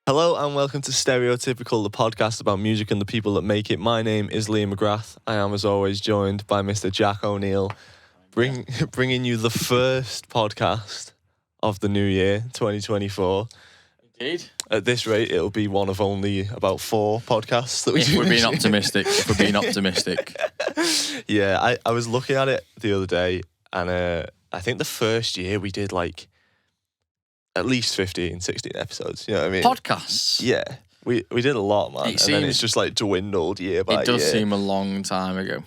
Hello and welcome to Stereotypical, the podcast about music and the people that make it. My name is Liam McGrath. I am, as always, joined by Mr. Jack O'Neill, bringing you the first podcast of the new year, 2024. Indeed. At this rate, it'll be one of only about 4 podcasts that we do. If we're being optimistic. Yeah, I was looking at it the other day, and I think the first year we did like at least 15, 16 episodes. You know what I mean? Podcasts. Yeah. We did a lot, man. And then it's just like dwindled year by year. It does seem a long time ago.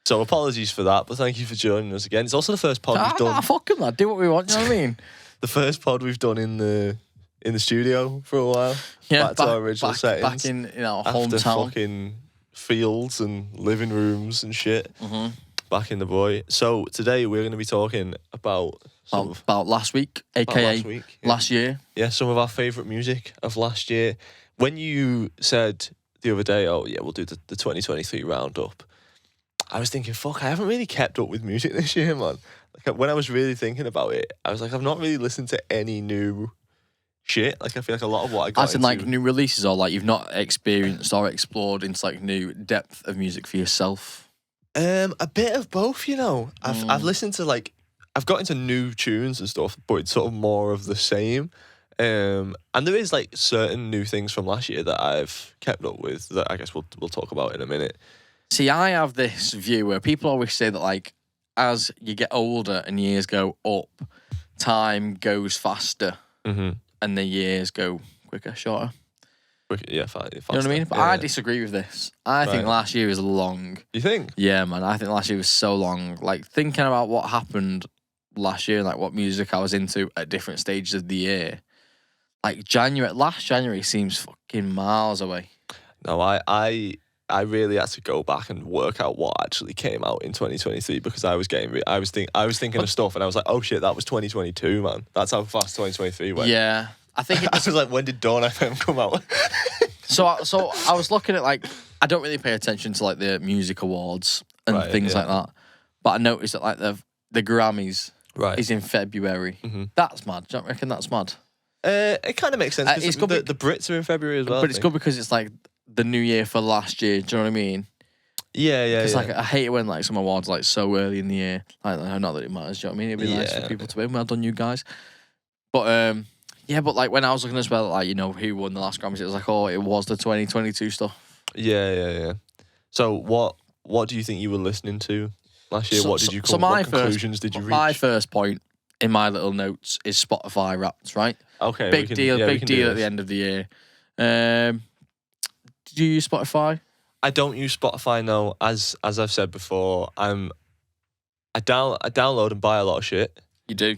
So apologies for that, but thank you for joining us again. It's also the first pod we've done. Fuck him, lad. Do what we want, you know what I mean? The first pod we've done in the studio for a while. Yeah, back to our original settings. Back in our after hometown. fucking fields and living rooms and shit. Mm-hmm. Back in the boy. So today we're going to be talking about last week, aka last year. Yeah, some of our favourite music of last year. When you said the other day, oh yeah, we'll do the 2023 roundup, I was thinking, fuck, I haven't really kept up with music this year, man. Like when I was really thinking about it, I was like, I've not really listened to any new shit. Like I feel like a lot of what I got As in into, like new releases, or like you've not experienced or explored into like new depth of music for yourself. A bit of both, you know. I've listened to like, I've got into new tunes and stuff, but it's sort of more of the same. And there is like certain new things from last year that I've kept up with that I guess we'll talk about in a minute. See, I have this view where people always say that like as you get older and years go up, time goes faster and the years go quicker, shorter. Yeah, faster. You know what I mean? But I disagree with this. I think last year was long. You think? Yeah, man. I think last year was so long. Like thinking about what happened last year, like what music I was into at different stages of the year. Like last January seems fucking miles away. No, I really had to go back and work out what actually came out in 2023 because I was thinking of stuff and I was like, oh shit, that was 2022, man. That's how fast 2023 went. Yeah, I think I was like, when did Dawn FM come out? So I was looking at like, I don't really pay attention to like the music awards and things like that, but I noticed that like the Grammys is in February. Mm-hmm. That's mad. Do you not reckon that's mad? It kind of makes sense because the Brits are in February as well. But it's good because it's like the new year for last year. Do you know what I mean? Yeah. Because like I hate it when like some awards like so early in the year. Like not that it matters. Do you know what I mean? It'd be nice for people to win. Well done, you guys. But yeah, but like when I was looking as well, like you know who won the last Grammys, it was like it was the 2022 stuff. Yeah. So what do you think you were listening to last year? What conclusions did you reach? My first point in my little notes is Spotify Wrapped, right? Okay, big deal at the end of the year. Do you use Spotify? I don't use Spotify, no. As I've said before, I download and buy a lot of shit. You do.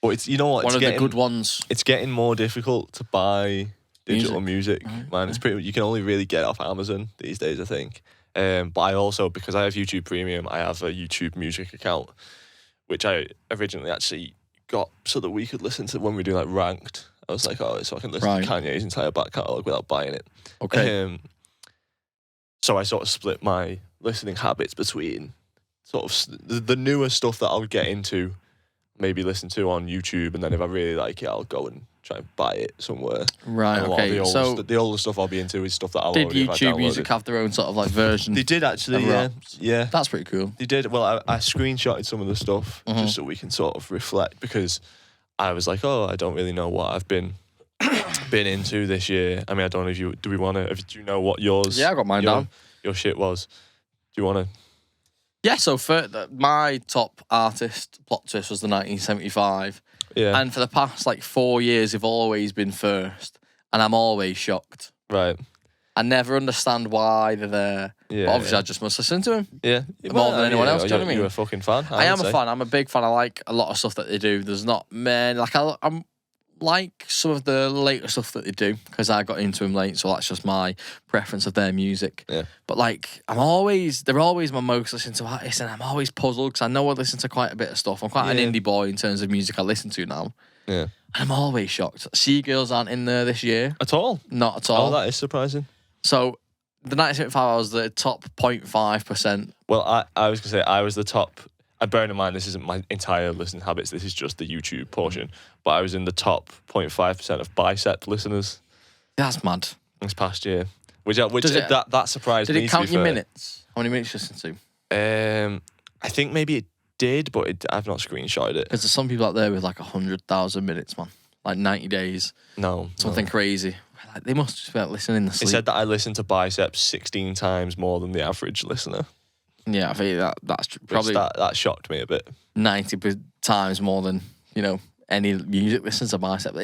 But it's, you know what? One of the good ones. It's getting more difficult to buy digital music, man. It's you can only really get it off Amazon these days, I think. But I also, because I have YouTube Premium, I have a YouTube Music account, which I originally actually got so that we could listen to when we do like Ranked. I was like, so I can listen to Kanye's entire back catalogue without buying it. Okay. So I sort of split my listening habits between sort of the newer stuff that I'll get into, maybe listen to on YouTube, and then if I really like it, I'll go and try and buy it somewhere. Right, and okay. The older stuff I'll be into is stuff that I'll already have downloaded. Did YouTube Music have their own sort of like version? They did actually, yeah. That's pretty cool. They did. Well, I screenshotted some of the stuff just so we can sort of reflect, because I was like, I don't really know what I've been into this year. I mean, I don't know if you, do you know what yours? Yeah, I got mine down. Your shit was. Do you want to? Yeah, so for my top artist plot twist was the 1975. Yeah. And for the past like 4 years, they've always been first. And I'm always shocked. Right. I never understand why they're there. Yeah, but obviously I just must listen to them. Yeah. More than anyone else, do you know what I mean? You're a fucking fan. I am a fan. I'm a big fan. I like a lot of stuff that they do. There's not many. Like, I'm like some of the later stuff that they do, because I got into them late, so that's just my preference of their music. Yeah. But like, they're always my most listened to artist, and I'm always puzzled because I know I listen to quite a bit of stuff. I'm quite an indie boy in terms of music I listen to now. Yeah. And I'm always shocked. Seagirls aren't in there this year. At all? Not at all. Oh, that is surprising. So the 1975 was the top 0.5%. Well, I was going to say I was the top. Bearing in mind, this isn't my entire listening habits. This is just the YouTube portion. But I was in the top 0.5% of Bicep listeners. That's mad. This past year. That surprised me. Did it count your minutes? How many minutes you listened to? I think maybe it did, but I've not screenshotted it. Because there's some people out there with like 100,000 minutes, man. Like 90 days. Something crazy. Like, they must just be listening to sleep. It said that I listened to Biceps 16 times more than the average listener. Yeah, I think that's probably... That shocked me a bit. 90 times more than, any music listens to Biceps.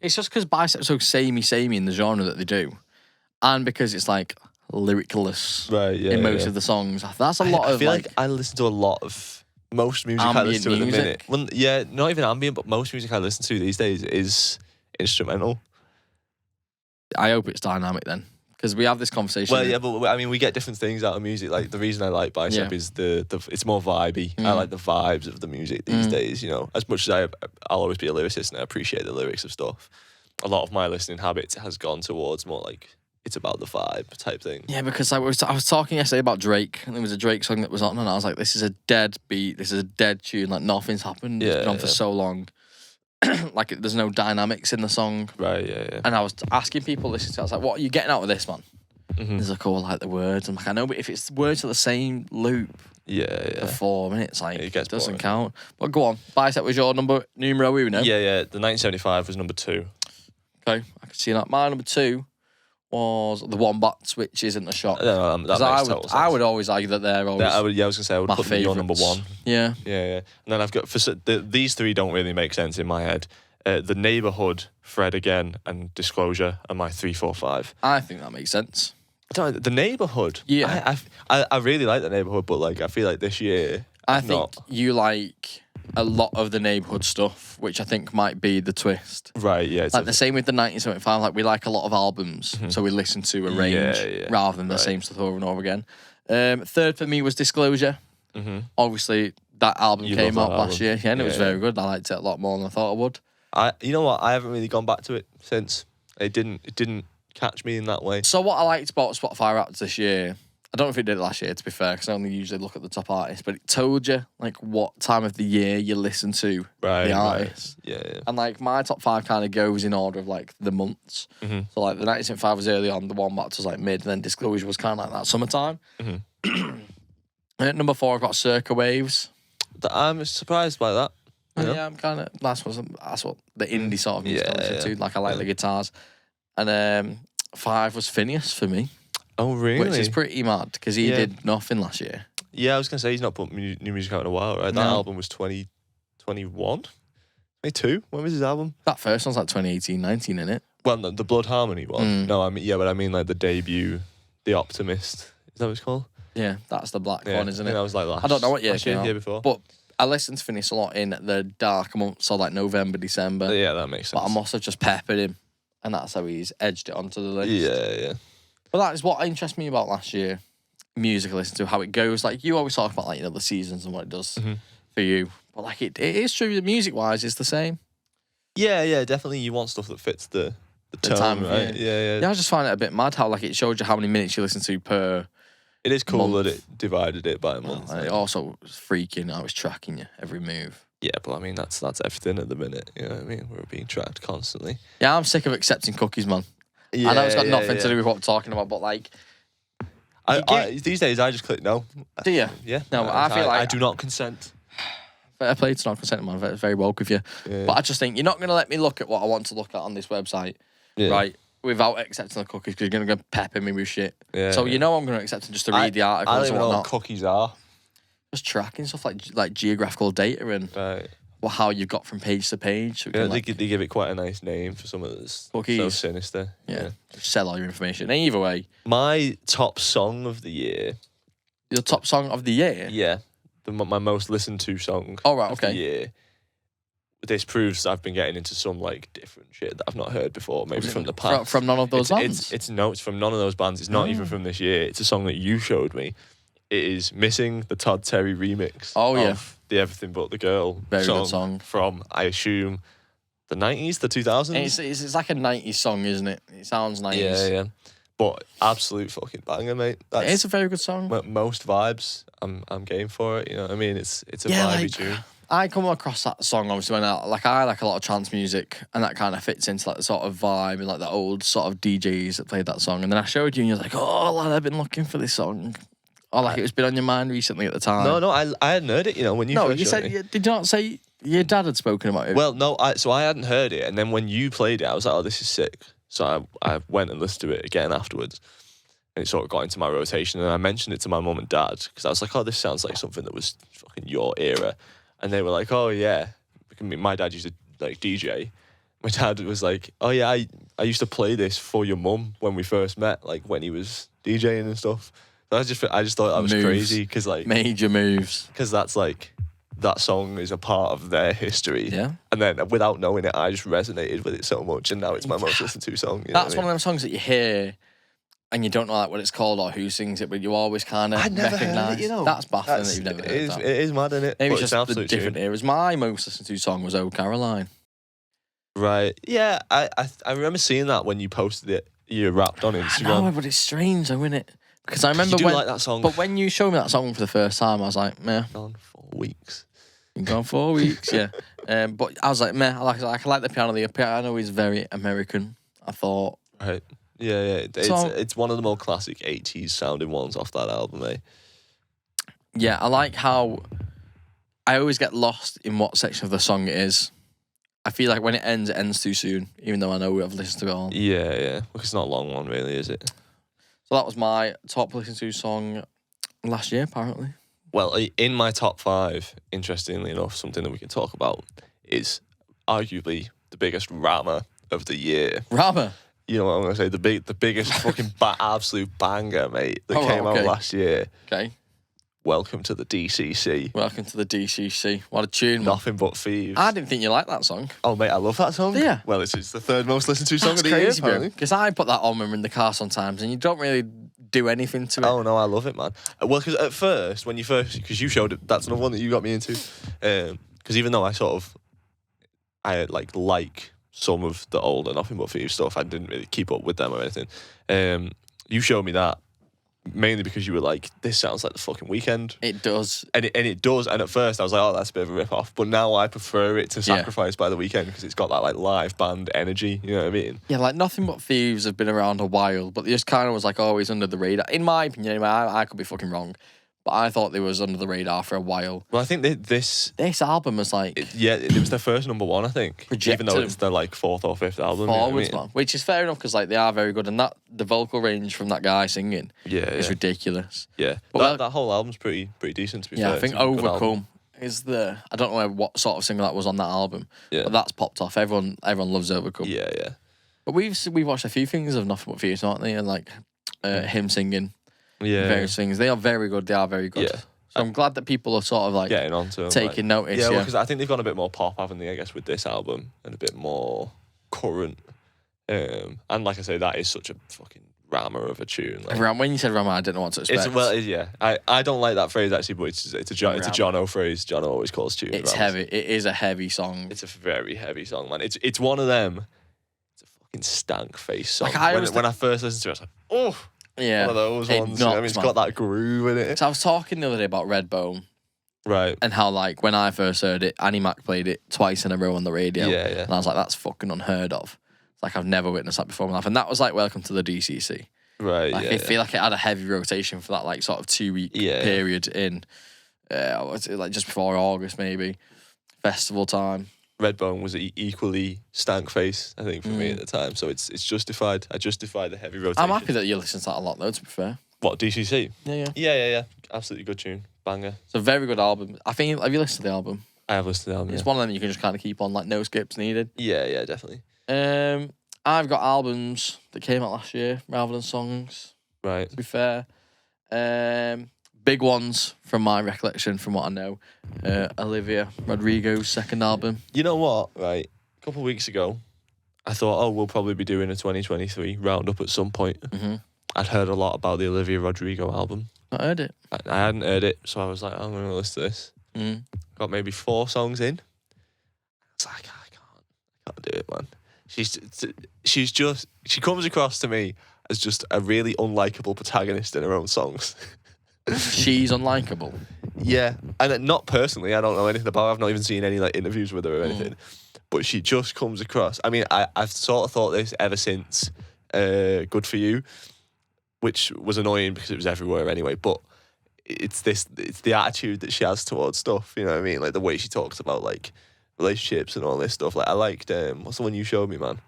It's just because Biceps are so samey in the genre that they do. And because it's like lyricless in most of the songs. That's a lot of... I feel like I listen to a lot of... Most music I listen to at the minute. Well, yeah, not even ambient, but most music I listen to these days is instrumental. I hope it's dynamic then. Because we have this conversation. Well, yeah, but I mean, we get different things out of music. Like, the reason I like Bicep is it's more vibey. I like the vibes of the music these days, As much as I'll always be a lyricist and I appreciate the lyrics of stuff, a lot of my listening habits has gone towards more like, it's about the vibe type thing. Yeah, because I was talking yesterday about Drake, and there was a Drake song that was on, and I was like, this is a dead beat, this is a dead tune, like nothing's happened, it's been on for so long. Like, there's no dynamics in the song. Right, yeah. And I was asking people listening to it, I was like, what are you getting out of this, man? He's like, oh, I like the words. I'm like, I know, but if it's words are the same loop for 4 minutes, like, it doesn't boring. Count. But go on, Bicep was your numero uno? Yeah, the 1975 was number 2. Okay, I can see that. My number 2 was the Wombats, which isn't a shock. No, that makes total sense. I would always argue that they're always... I was going to say, I would put them your number 1. Yeah. And then I've got... these 3 don't really make sense in my head. The Neighbourhood, Fred Again, and Disclosure are my 3, 4, 5. I think that makes sense. The Neighbourhood? Yeah. I really like The Neighbourhood, but like I feel like this year... I think you like a lot of the Neighbourhood stuff, which I think might be the twist. Right, yeah. Like the same with the 1975, like we like a lot of albums, so we listen to a range rather than the same stuff over and over again. Third for me was Disclosure. Obviously, that album came out last year, and it was very good. I liked it a lot more than I thought I would. You know what? I haven't really gone back to it since. It didn't catch me in that way. So what I liked about Spotify Wrapped this year, I don't know if it did last year, to be fair, because I only usually look at the top artists, but it told you, like, what time of the year you listen to the artists. Right. Yeah. And, like, my top 5 kind of goes in order of, like, the months. So, like, the 1975 was early on, the Wombats was, like, mid, and then Disclosure was kind of like that summertime. And at number 4, I've got Circa Waves. I'm surprised by that. Yeah, I'm kind of... That's what the indie sort of music I listen to. Like, I like the guitars. And 5 was Phineas for me. Oh, really? Which is pretty mad, because he did nothing last year. Yeah, I was going to say, he's not put new music out in a while, right? That album was 2021? 22? When was his album? That first one's like 2018, 19, innit? Well, no, the Blood Harmony one. No, but I mean like the debut, The Optimist. Is that what it's called? Yeah, that's the black one, isn't it? That was like last. I don't know what year it came out. Year before. But I listened to Phineas a lot in the dark months, so like November, December. Yeah, that makes sense. But I must have just peppered him, and that's how he's edged it onto the list. Yeah. But that is what interests me about last year. Music I listen to, how it goes. Like, you always talk about, like, the seasons and what it does for you. But, like, it is true, music-wise, it's the same. Yeah, definitely. You want stuff that fits the tone, time, right? Yeah. I just find it a bit mad how, like, it showed you how many minutes you listen to per It is cool month. that it divided it by a month. And it also was freaking, I was tracking you every move. Yeah, but I mean, that's everything at the minute. You know what I mean? We're being tracked constantly. Yeah, I'm sick of accepting cookies, man. Yeah, I know it's got nothing to do with what we're talking about, but like... these days, I just click no. Do you? Yeah. No, I feel like... I do not consent. Fair play to not consent, man. Very woke of you. Yeah. But I just think you're not going to let me look at what I want to look at on this website, right, without accepting the cookies, because you're going to pepper me with shit. Yeah, so you know I'm going to accept them just to read the articles I don't know what cookies are. Just tracking stuff like geographical data and... Right. How you've got from page to page. Yeah, they give it quite a nice name for something that's so sinister. Yeah. Sell all your information. Either way. My top song of the year. Your top song of the year? Yeah. My most listened to song of the year. This proves I've been getting into some like different shit that I've not heard before, maybe from the past. From none of those bands? It's from none of those bands. It's not even from this year. It's a song that you showed me. It is Missing, the Todd Terry remix of the Everything But the Girl Very good song. From, I assume, the 90s, the 2000s? It's like a 90s song, isn't it? It sounds 90s. Yeah. But absolute fucking banger, mate. It's a very good song. Most vibes, I'm game for it. You know what I mean? It's a vibey tune. I come across that song obviously when I like a lot of trance music, and that kind of fits into like the sort of vibe and like the old sort of DJs that played that song. And then I showed you, and you're like, "Oh, lad, I've been looking for this song." Or like it's been on your mind recently at the time. No, I hadn't heard it. You know, when you first you said did you not say your dad had spoken about it? Well, no, so I hadn't heard it, and then when you played it, I was like, "Oh, this is sick." So I went and listened to it again afterwards. And it sort of got into my rotation, and I mentioned it to my mum and dad because I was like, "Oh, this sounds like something that was fucking your era," and they were like, "Oh yeah." My dad used to like DJ. My dad was like, "Oh yeah, I used to play this for your mum when we first met, like when he was DJing and stuff." So I just thought that was crazy because like major moves, because that's like that song is a part of their history. Yeah, and then without knowing it, I just resonated with it so much, and now it's my most listened to song. That's one of them songs that you hear. And you don't know like what it's called or who sings it, but you always kind of recognise. That's baffling that you've never heard that. It is mad, isn't it? Maybe it's just the different eras. My most listened to song was "Oh Caroline." Right. Yeah, I remember seeing that when you posted it. You rapped on Instagram. No, but it's strange, though, isn't it? Because I remember you do like that song. But when you showed me that song for the first time, I was like, meh. Gone 4 weeks. Been gone 4 weeks, yeah. But I was like, meh. I like the piano. The piano is very American, I thought. Right. Yeah. It's one of the more classic 80s sounding ones off that album, eh? Yeah, I like how I always get lost in what section of the song it is. I feel like when it ends too soon, even though I know I've listened to it all. Yeah. Look, it's not a long one, really, is it? So that was my top listened to song last year, apparently. Well, in my top 5, interestingly enough, something that we can talk about is arguably the biggest rammer of the year. Rammer? You know what I'm going to say? The biggest fucking absolute banger, mate, that came out last year. Okay. Welcome to the DCC. Welcome to the DCC. What a tune. Nothing But Thieves. I didn't think you liked that song. Oh, mate, I love that song. Yeah. Well, it's the third most listened to song of the year, apparently. Because I put that on when we're in the car sometimes, and you don't really do anything to it. Oh, no, I love it, man. Well, because at first, because you showed it, that's another one that you got me into. Because even though I like some of the older Nothing But Thieves stuff, I didn't really keep up with them or anything. You showed me that mainly because you were like, this sounds like the fucking Weekend. It does. And it does. And at first I was like, oh, that's a bit of a rip-off. But now I prefer it to Sacrifice by the Weekend because it's got that like live band energy. You know what I mean? Yeah, like Nothing But Thieves have been around a while, but they just kind of was like always under the radar. In my opinion, anyway, I could be fucking wrong. But I thought they was under the radar for a while. Well, I think this album was like... it was their first #1, I think. Even though it's their like 4th or 5th album. Forwards, man. Which is fair enough because like they are very good. And the vocal range from that guy singing is ridiculous. Yeah. But that whole album's pretty decent, to be fair. Yeah, I think Overcome is I don't know what sort of single that was on that album. Yeah. But that's popped off. Everyone loves Overcome. Yeah. But we've watched a few things of Nothing But Thieves, aren't they? And like him singing. Yeah, various things. They are very good. They are very good. Yeah. So I'm glad that people are sort of like getting onto them, taking notice. Yeah, because I think they've gone a bit more pop, haven't they? I guess with this album and a bit more current. And like I say, that is such a fucking rammer of a tune. Like, when you said rammer, I didn't know what to expect. I don't like that phrase actually, but it's a Jono phrase. Jono always calls tunes. It's heavy. It is a heavy song. It's a very heavy song, man. It's one of them. It's a fucking stank face song. Like when I first listened to it, I was like, oh. Yeah, one of those ones. It's got that groove in it. So I was talking the other day about Redbone, right? And how like when I first heard it, Annie Mac played it twice in a row on the radio. Yeah. And I was like, that's fucking unheard of. It's like I've never witnessed that before in my life. And that was like Welcome to the DCC. Right. Like I feel like it had a heavy rotation for that like sort of 2-week period in, like just before August maybe, festival time. Redbone was equally stank face, I think, for me at the time. So it's justified. I justify the heavy rotation. I'm happy that you listen to that a lot, though, to be fair. What, DCC? Yeah. Absolutely good tune. Banger. It's a very good album. I think, have you listened to the album? I have listened to the album. It's one of them you can just kind of keep on, like, no skips needed. Yeah, definitely. I've got albums that came out last year rather than songs. Right. To be fair. Big ones from my recollection, from what I know. Olivia Rodrigo's second album. You know what? Right. A couple of weeks ago, I thought, we'll probably be doing a 2023 roundup at some point. Mm-hmm. I'd heard a lot about the Olivia Rodrigo album. I heard it. I hadn't heard it, so I was like, I'm going to listen to this. Got maybe 4 songs in. I was like, I can't do it, man. She comes across to me as just a really unlikable protagonist in her own songs. she's unlikable. Yeah, and not personally. I don't know anything about her. I've not even seen any like interviews with her or anything. But she just comes across. I mean, I've sort of thought this ever since Good For You, which was annoying because it was everywhere anyway. But it's the attitude that she has towards stuff. You know what I mean? Like the way she talks about like relationships and all this stuff. Like I liked what's the one you showed me, man?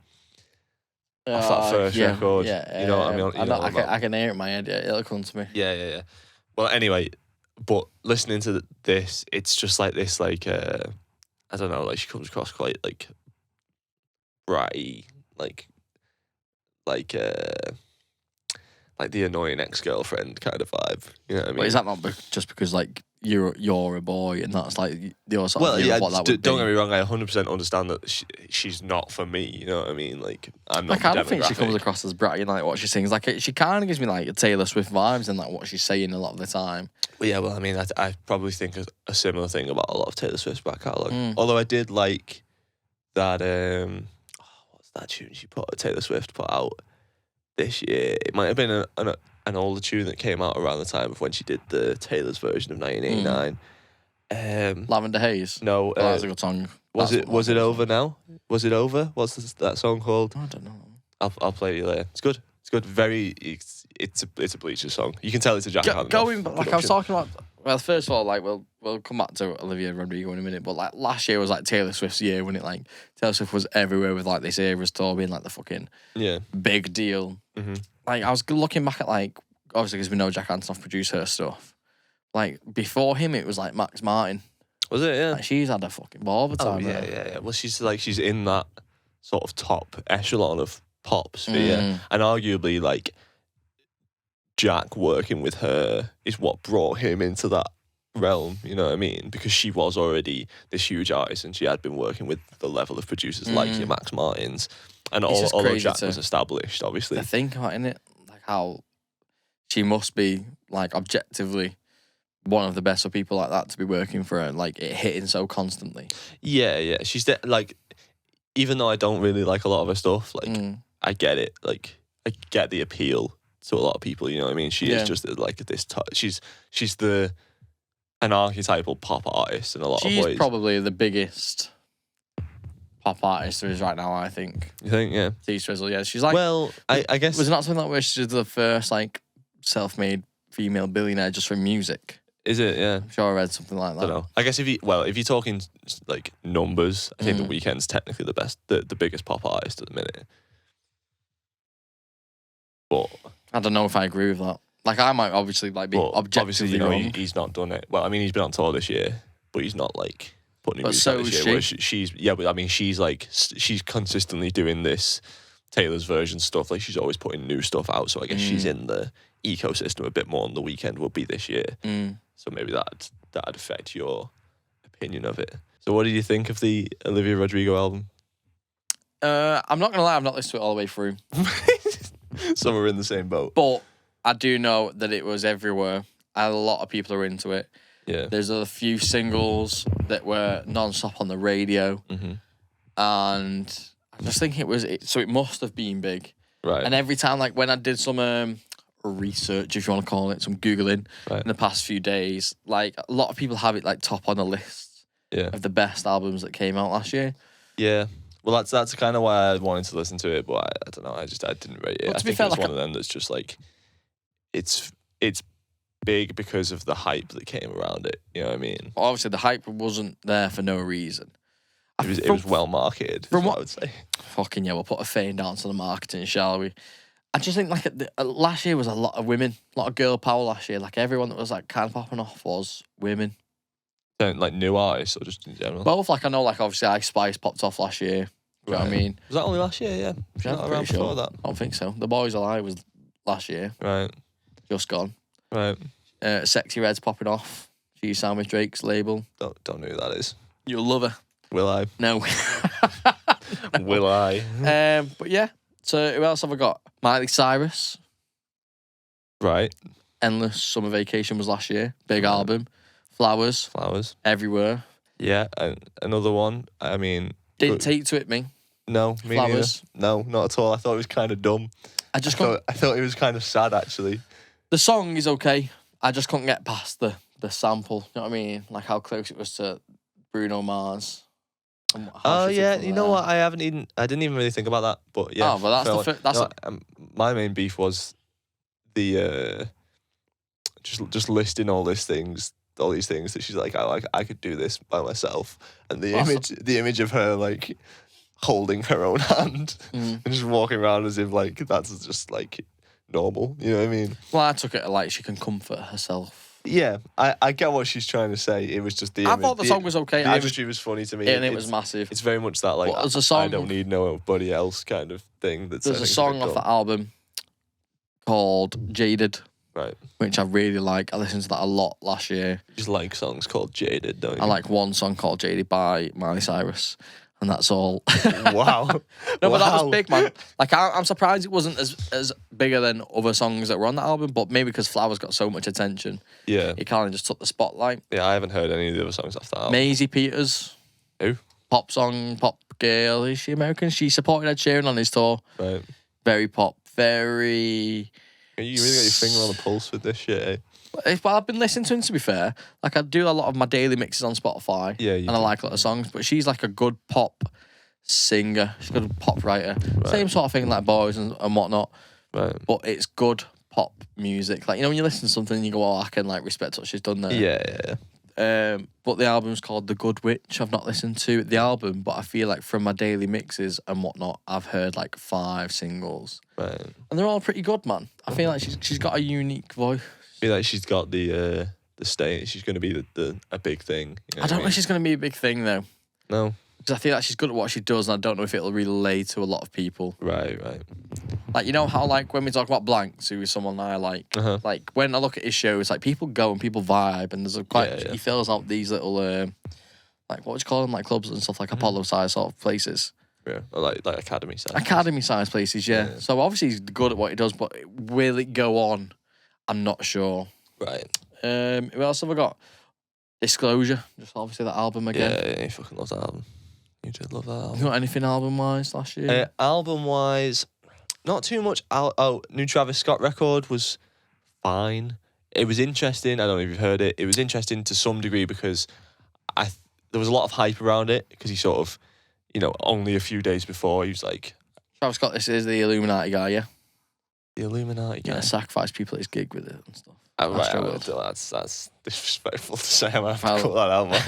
Off that first record. Yeah, you know what I mean? I can hear it in my head. Yeah, it'll come to me. Yeah. Well, anyway, but listening to this, it's just like this, like I don't know, like she comes across quite like bratty, like the annoying ex-girlfriend kind of vibe. You know what I mean? But is that not just because like you're a boy and that's like your sort of view of what that would be? Don't get me wrong, I 100% understand that she's not for me. You know what I mean? Like I'm not. Like, I don't think she comes across as bratty in like what she sings. Like she kind of gives me like Taylor Swift vibes and like what she's saying a lot of the time. Well, yeah, I mean, I probably think a similar thing about a lot of Taylor Swift's back catalogue. Although I did like that. What's that tune Taylor Swift put out this year? It might have been an older tune that came out around the time of when she did the Taylor's version of 1989. Lavender Haze. No, that's a good song. Was it over now? Was it over? What's that song called? I don't know. I'll play you later. It's good. It's good. It's a Bleachers song. You can tell it's a Jack Hannoff going, but like I was talking about. Well, first of all, like we'll come back to Olivia Rodrigo in a minute, but like last year was like Taylor Swift's year when it like Taylor Swift was everywhere with like this Eras tour being like the fucking big deal. Mm-hmm. Like I was looking back at like obviously because we know Jack Antonoff produced her stuff. Like before him, it was like Max Martin. Was it? Yeah. Like, she's had a fucking ball of a time. Oh yeah. Well, she's in that sort of top echelon of pop sphere, and arguably like Jack working with her is what brought him into that realm. You know what I mean? Because she was already this huge artist, and she had been working with the level of producers like your Max Martins, and although Jack was established, obviously. I think about it, like how she must be like objectively one of the best for people like that to be working for her, like it hitting so constantly. Yeah. She's like, even though I don't really like a lot of her stuff, like I get it. Like I get the appeal to a lot of people. You know what I mean? She is just like this. She's an archetypal pop artist in a lot of ways. She's probably the biggest pop artist there is right now. I think. You think? Yeah. T-Swizzle. Yeah, she's like. Well, I guess was it not something like where she's the first like self-made female billionaire just for music? Is it? Yeah. I'm sure I read something like that. I don't know. I guess if you're talking like numbers, I think The Weeknd's technically the best, the biggest pop artist at the minute. But I don't know if I agree with that. Like I might obviously like be objectively wrong. He's not done it. Well, I mean, he's been on tour this year, but he's not like putting new music so out this year. But I mean, she's consistently doing this Taylor's version stuff. Like she's always putting new stuff out. So I guess she's in the ecosystem a bit more than The Weeknd will be this year. So maybe that'd affect your opinion of it. So what did you think of the Olivia Rodrigo album? I'm not gonna lie, I've not listened to it all the way through. Some are in the same boat. But I do know that it was everywhere. A lot of people are into it. Yeah. There's a few singles that were non-stop on the radio. And I just think so it must have been big. Right. And every time, like when I did some research, if you want to call it, some Googling in the past few days, like a lot of people have it like top on the list of the best albums that came out last year. Yeah. Well, that's kind of why I wanted to listen to it, but I don't know. I didn't rate it. Well, I think it's one of them that's just like, it's big because of the hype that came around it. You know what I mean? Well, obviously, the hype wasn't there for no reason. It was well marketed. From what I would say. Fucking yeah, we'll put a fade down to the marketing, shall we? I just think like last year was a lot of women, a lot of girl power last year. Like everyone that was like kind of popping off was women. Like new artists or just in general? Both. Like I know, like obviously Ice Spice popped off last year. You know what I mean? Was that only last year? Yeah. Yeah, not around before that? I don't think so. The Boys Alive was last year. Right. Just gone. Right. Sexy Red's popping off. She's signed with Drake's label. Don't know who that is. You'll love her. Will I? No. Will I? But yeah. So who else have I got? Miley Cyrus. Right. Endless Summer Vacation was last year. Big album. Flowers. Everywhere. Yeah. And another one. I mean. Didn't take to it, me. No, me Flowers. Neither. No, not at all. I thought it was kind of dumb. I thought it was kind of sad, actually. The song is okay. I just couldn't get past the sample. You know what I mean? Like how close it was to Bruno Mars. Oh yeah, you know what? I didn't even really think about that, but yeah. Oh, but that's my main beef was the just listing all these things that she's like, I could do this by myself, and the image of her like holding her own hand and just walking around as if like that's just like normal. You know what I mean? Well, I took it like she can comfort herself. Yeah, I get what she's trying to say. It was just the image. I thought the song was okay. The imagery was funny to me. And it was massive. It's very much that like I don't need nobody else kind of thing. There's a song off the album called Jaded. Right. Which I really like. I listened to that a lot last year. You just like songs called Jaded, don't you? I like one song called Jaded by Miley Cyrus. And that's all. Wow. No, but that was big, man. Like, I'm surprised it wasn't as bigger than other songs that were on the album, but maybe because Flowers got so much attention. Yeah. It kind of just took the spotlight. Yeah, I haven't heard any of the other songs off that album. Maisie Peters. Who? Pop girl. Is she American? She supported Ed Sheeran on his tour. Right. Very pop. Very... You really got your finger on the pulse with this shit, eh? Well, I've been listening to him, to be fair. Like, I do a lot of my daily mixes on Spotify. Yeah, and I like a lot of songs, but she's like a good pop singer. She's a good pop writer. Right. Same sort of thing like Boys and whatnot. Right. But it's good pop music. Like, you know, when you listen to something, you go, oh, I can, like, respect what she's done there. Yeah. But the album's called The Good Witch. I've not listened to the album, but I feel like from my daily mixes and whatnot, I've heard, like, 5 singles. Right. And they're all pretty good, man. I feel like she's got a unique voice. I feel like she's got the state. She's going to be a big thing. You know I don't know if she's going to be a big thing, though. No. Because I feel like she's good at what she does, and I don't know if it'll relate to a lot of people. Right. Like, you know how, like, when we talk about Blanks, who is someone I like, like, when I look at his shows, like, people go and people vibe, and there's he fills out these little, like, what would you call them, like, clubs and stuff, like Apollo-sized sort of places. Yeah, like academy-sized. Academy-sized places, yeah. So, obviously, he's good at what he does, but will it go on? I'm not sure. Right. Who else have I got? Disclosure, just obviously that album again. Yeah, you fucking love that album. You did love that album. You got anything album-wise last year? Album-wise, not too much. New Travis Scott record was fine. It was interesting. I don't know if you've heard it. It was interesting to some degree because there was a lot of hype around it because he sort of, you know, only a few days before he was like... Travis Scott, this is the Illuminati guy, yeah? The Illuminati guy? Yeah, sacrifice people at his gig with it and stuff. That's disrespectful to say. I'm going to have to cut that out, man.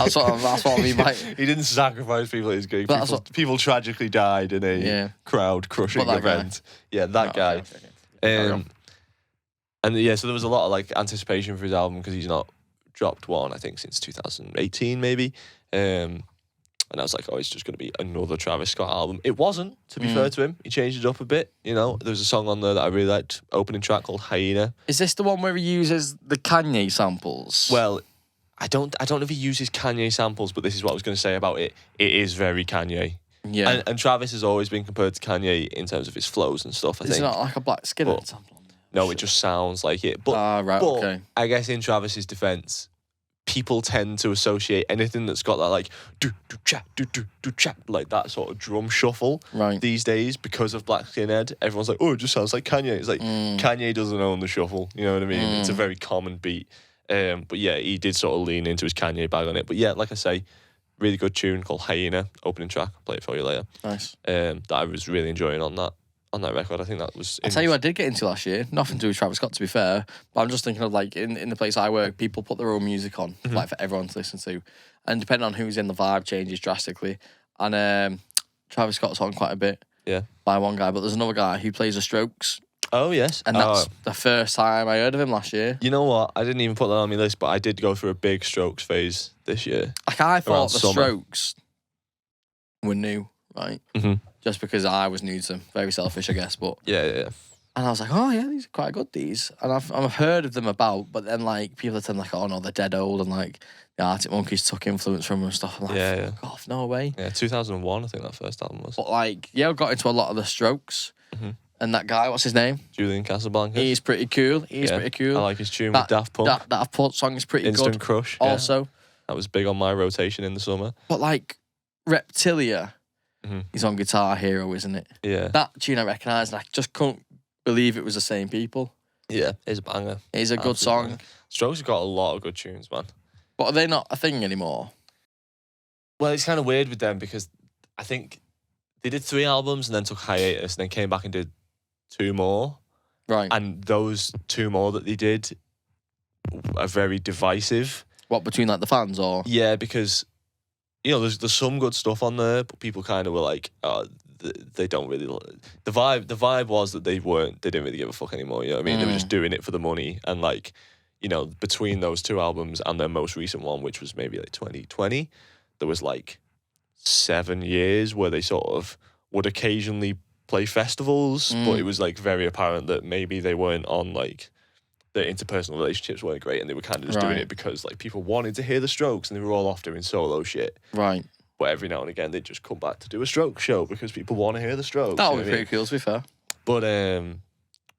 that's what I mean, mate. He didn't sacrifice people at his gig. People tragically died in a crowd-crushing event. Guy. Yeah, that guy. Okay. And yeah, so there was a lot of like anticipation for his album because he's not dropped one, I think, since 2018, maybe. And I was like, oh, it's just going to be another Travis Scott album. It wasn't, to be fair to him. He changed it up a bit, you know. There was a song on there that I really liked, opening track called Hyena. Is this the one where he uses the Kanye samples? Well, I don't know if he uses Kanye samples, but this is what I was going to say about it. It is very Kanye. Yeah. And Travis has always been compared to Kanye in terms of his flows and stuff, I think. Is it not like a Black Skinhead sample? No, it just sounds like it. But, okay. I guess in Travis's defense, people tend to associate anything that's got that like do-do-cha, do-do-do-cha, like that sort of drum shuffle these days because of Black Skinhead. Everyone's like, oh, it just sounds like Kanye. It's like Kanye doesn't own the shuffle. You know what I mean? It's a very common beat. But yeah, he did sort of lean into his Kanye bag on it. But yeah, like I say, really good tune called Hyena, opening track. I'll play it for you later. Nice. That I was really enjoying on that record. I think that was... I'll tell you what I did get into last year. Nothing to do with Travis Scott, to be fair. But I'm just thinking of, like, in the place I work, people put their own music on, like, for everyone to listen to. And depending on who's in, the vibe changes drastically. And Travis Scott's on quite a bit. Yeah. By one guy. But there's another guy who plays the Strokes. Oh, yes. And that's the first time I heard of him last year. You know what? I didn't even put that on my list, but I did go through a big Strokes phase this year. Like, I thought the Strokes were new, right? Mm-hmm. Just because I was new to them. Very selfish, I guess, but... Yeah. And I was like, oh, yeah, these are quite good, these. And I've heard of them about, but then, like, people are telling, like, oh, no, they're dead old, and, like, the Arctic Monkeys took influence from them and stuff. I'm like, fuck off, no way. Yeah, 2001, I think that first album was. But, like, I got into a lot of the Strokes. Mm-hmm. And that guy, what's his name? Julian Casablancas. He's pretty cool. Pretty cool. I like his tune with Daft Punk. That Daft Punk song is pretty Instant good. Crush. Also. That was big on my rotation in the summer. But, like, Reptilia... He's on Guitar Hero, isn't it? Yeah. That tune I recognised, and I just couldn't believe it was the same people. Yeah, it's a banger. It's a good song. Banger. Strokes have got a lot of good tunes, man. But are they not a thing anymore? Well, it's kind of weird with them because I think they did 3 albums and then took hiatus and then came back and did 2 more. Right. And those 2 more that they did are very divisive. What, between like the fans or? Yeah, because, you know, there's some good stuff on there, but people kind of were like, oh, they don't really. The vibe was that they didn't really give a fuck anymore. You know what I mean? They were just doing it for the money. And like, you know, between those 2 albums and their most recent one, which was maybe like 2020, there was like 7 years where they sort of would occasionally play festivals, but it was like very apparent that maybe they weren't on like their interpersonal relationships weren't great, and they were kind of just doing it because like people wanted to hear the Strokes, and they were all off doing solo shit. Right. But every now and again, they'd just come back to do a Strokes show because people want to hear the Strokes. That would be pretty cool, to be fair. But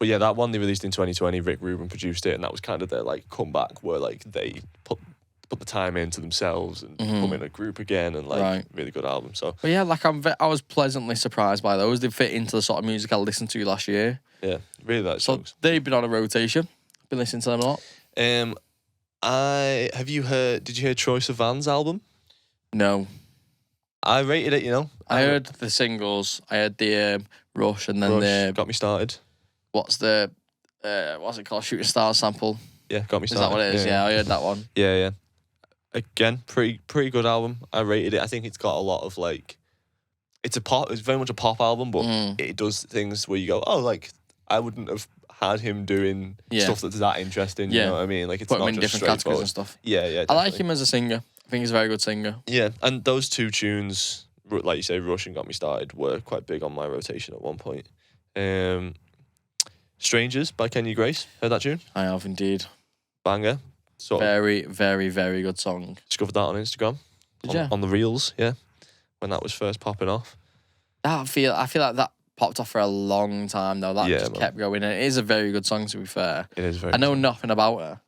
yeah, that one they released in 2020. Rick Rubin produced it, and that was kind of their like comeback, where like they put the time into themselves and become in a group again, and like really good album. So, but yeah, like I was pleasantly surprised by those. They fit into the sort of music I listened to last year. Yeah, really like so songs. They've been on a rotation. Been listening to them a lot. Did you hear Troye Sivan's album? No. I rated it, you know. I heard the singles. I heard the Rush, and then the Got Me Started. What's it called? Shooting Stars sample. Yeah, Got Me Started. Is that what it is? Yeah, I heard that one. Yeah. Again, pretty good album. I rated it. I think it's got a lot of like, it's very much a pop album, but it does things where you go, oh, like I wouldn't have had him doing stuff that's that interesting. You know what I mean? Like it's put not him in just different categories and stuff. Yeah, definitely. I like him as a singer. I think he's a very good singer. Yeah, and those 2 tunes, like you say, Rush and Got Me Started, were quite big on my rotation at one point. Strangers by Kenya Grace. Heard that tune? I have indeed. Banger. Very, very, very good song. Discovered that on Instagram. Did you? On the Reels, yeah. When that was first popping off. I feel like that popped off for a long time though. That just kept going. And it is a very good song, to be fair. It is very I know nothing about her.